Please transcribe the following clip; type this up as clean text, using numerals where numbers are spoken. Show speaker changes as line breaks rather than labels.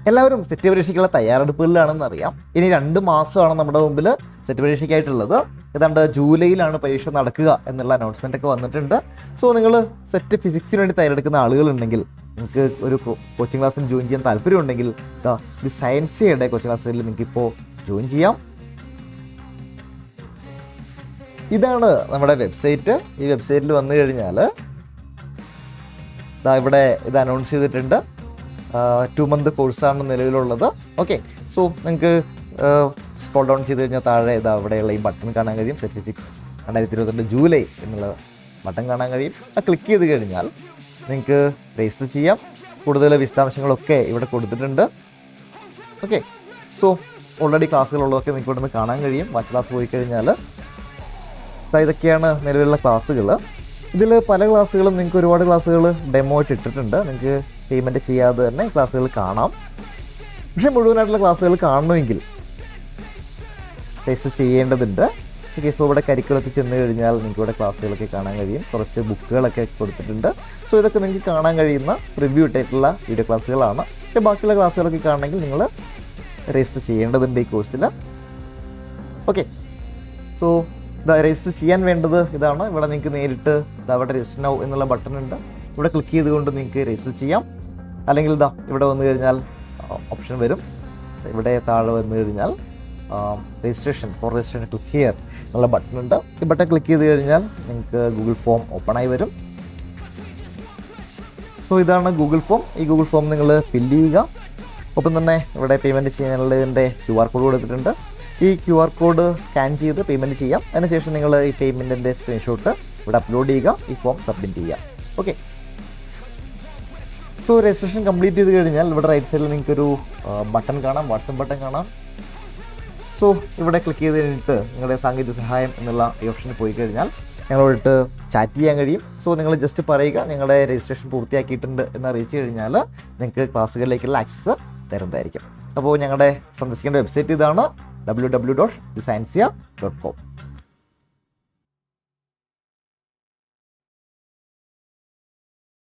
എല്ലാവരും സെറ്റ് പരീക്ഷയ്ക്കുള്ള തയ്യാറെടുപ്പുകളിലാണെന്ന് അറിയാം. ഇനി 2 മാസമാണ് നമ്മുടെ മുമ്പിൽ സെറ്റ് പരീക്ഷയ്ക്കായിട്ടുള്ളത്. ഏതാണ്ട് ജൂലൈയിലാണ് പരീക്ഷ നടക്കുക എന്നുള്ള അനൗൺസ്മെൻ്റ് ഒക്കെ വന്നിട്ടുണ്ട്. സോ നിങ്ങൾ സെറ്റ് ഫിസിക്സിന് വേണ്ടി തയ്യാറെടുക്കുന്ന ആളുകളുണ്ടെങ്കിൽ, നിങ്ങൾക്ക് ഒരു കോച്ചിങ് ക്ലാസ്സിൽ ജോയിൻ ചെയ്യാൻ താല്പര്യമുണ്ടെങ്കിൽ TheSciencia'യുടെ കോച്ചിങ് ക്ലാസ്സിൽ നിങ്ങൾക്ക് ഇപ്പോൾ ജോയിൻ ചെയ്യാം. ഇതാണ് നമ്മുടെ വെബ്സൈറ്റ്. ഈ വെബ്സൈറ്റിൽ വന്നു കഴിഞ്ഞാൽ ഇവിടെ ഇത് അനൗൺസ് ചെയ്തിട്ടുണ്ട്. 2 മന്ത് കോഴ്സാണ് നിലവിലുള്ളത്. ഓക്കെ, സോ നിങ്ങൾക്ക് സ്ക്രോൾ ഡൗൺ ചെയ്ത് കഴിഞ്ഞാൽ താഴെ അവിടെയുള്ള ഈ ബട്ടൺ കാണാൻ കഴിയും. സെറ്റ് ഫിസിക്സ് 2022 ജൂലൈ എന്നുള്ള ബട്ടൺ കാണാൻ കഴിയും. ക്ലിക്ക് ചെയ്ത് കഴിഞ്ഞാൽ നിങ്ങൾക്ക് രജിസ്റ്റർ ചെയ്യാം. കൂടുതൽ വിശദാംശങ്ങളൊക്കെ ഇവിടെ കൊടുത്തിട്ടുണ്ട്. ഓക്കെ, സോ ഓൾറെഡി ക്ലാസ്സുകളുള്ളതൊക്കെ നിങ്ങൾക്ക് ഇവിടെ നിന്ന് കാണാൻ കഴിയും. വാച്ച് ക്ലാസ് പോയി കഴിഞ്ഞാൽ ഇതൊക്കെയാണ് നിലവിലുള്ള ക്ലാസ്സുകൾ. ഇതിൽ പല ക്ലാസ്സുകളും നിങ്ങൾക്ക് ഒരുപാട് ക്ലാസ്സുകൾ ഡെമോ ആയിട്ട് ഇട്ടിട്ടുണ്ട്. നിങ്ങൾക്ക് പേയ്മെൻറ്റ് ചെയ്യാതെ തന്നെ ക്ലാസ്സുകൾ കാണാം. പക്ഷേ മുഴുവനായിട്ടുള്ള ക്ലാസ്സുകൾ കാണണമെങ്കിൽ രജിസ്റ്റർ ചെയ്യേണ്ടതുണ്ട്. ഓക്കെ, സോ ഇവിടെ കരിക്കുലത്തിൽ ചെന്ന് കഴിഞ്ഞാൽ നിങ്ങൾക്ക് ഇവിടെ ക്ലാസ്സുകളൊക്കെ കാണാൻ കഴിയും. കുറച്ച് ബുക്കുകളൊക്കെ കൊടുത്തിട്ടുണ്ട്. സോ ഇതൊക്കെ നിങ്ങൾക്ക് കാണാൻ കഴിയുന്ന റിവ്യൂ ഇട്ടായിട്ടുള്ള വീഡിയോ ക്ലാസ്സുകളാണ്. പക്ഷേ ബാക്കിയുള്ള ക്ലാസ്സുകളൊക്കെ കാണണമെങ്കിൽ നിങ്ങൾ രജിസ്റ്റർ ചെയ്യേണ്ടതുണ്ട് ഈ കോഴ്സിൽ. ഓക്കെ, സോ രജിസ്റ്റർ ചെയ്യാൻ വേണ്ടത് ഇതാണ്. ഇവിടെ നിങ്ങൾക്ക് നേരിട്ട് അവിടെ രജിസ്റ്റർ നൗ എന്നുള്ള ബട്ടൺ ഉണ്ട്. ഇവിടെ ക്ലിക്ക് ചെയ്തുകൊണ്ട് നിങ്ങൾക്ക് രജിസ്റ്റർ ചെയ്യാം. അല്ലെങ്കിൽ ഇവിടെ വന്നു കഴിഞ്ഞാൽ ഓപ്ഷൻ വരും. ഇവിടെ താഴെ വന്നു കഴിഞ്ഞാൽ രജിസ്ട്രേഷൻ ക്ലിക്ക് ഹിയർ എന്നുള്ള ബട്ടൺ ഉണ്ട്. ഈ ബട്ടൺ ക്ലിക്ക് ചെയ്ത് കഴിഞ്ഞാൽ നിങ്ങൾക്ക് ഗൂഗിൾ ഫോം ഓപ്പണായി വരും. സോ ഇതാണ് ഗൂഗിൾ ഫോം. ഈ ഗൂഗിൾ ഫോം നിങ്ങൾ ഫില്ല് ചെയ്യുക. ഒപ്പം തന്നെ ഇവിടെ പേയ്മെൻറ്റ് ചെയ്യാനുള്ളതിൻ്റെ QR കോഡ് കൊടുത്തിട്ടുണ്ട്. ഈ QR കോഡ് സ്കാൻ ചെയ്ത് പേയ്മെൻറ്റ് ചെയ്യാം. അതിനുശേഷം നിങ്ങൾ ഈ പേയ്മെൻറ്റിൻ്റെ സ്ക്രീൻഷോട്ട് ഇവിടെ അപ്ലോഡ് ചെയ്യുക. ഈ ഫോം സബ്മിറ്റ് ചെയ്യുക. ഓക്കെ, സോ രജിസ്ട്രേഷൻ കംപ്ലീറ്റ് ചെയ്ത് കഴിഞ്ഞാൽ ഇവിടെ റൈറ്റ് സൈഡിൽ നിങ്ങൾക്കൊരു ബട്ടൺ കാണാം, വാട്സപ്പ് ബട്ടൺ കാണാം. സോ ഇവിടെ ക്ലിക്ക് ചെയ്ത് കഴിഞ്ഞിട്ട് നിങ്ങളുടെ സാങ്കേതിക സഹായം എന്നുള്ള ഈ ഓപ്ഷനിൽ പോയി കഴിഞ്ഞാൽ ഞങ്ങളോട്ട് ചാറ്റ് ചെയ്യാൻ കഴിയും. സോ നിങ്ങൾ ജസ്റ്റ് പറയുക നിങ്ങളുടെ രജിസ്ട്രേഷൻ പൂർത്തിയാക്കിയിട്ടുണ്ട് എന്ന് അറിയിച്ചു കഴിഞ്ഞാൽ നിങ്ങൾക്ക് ക്ലാസ്സുകളിലേക്കുള്ള ആക്സസ് തരുന്നതായിരിക്കും. അപ്പോൾ ഞങ്ങളുടെ സന്ദർശിക്കേണ്ട വെബ്സൈറ്റ് ഇതാണ് www.thesciencia.com.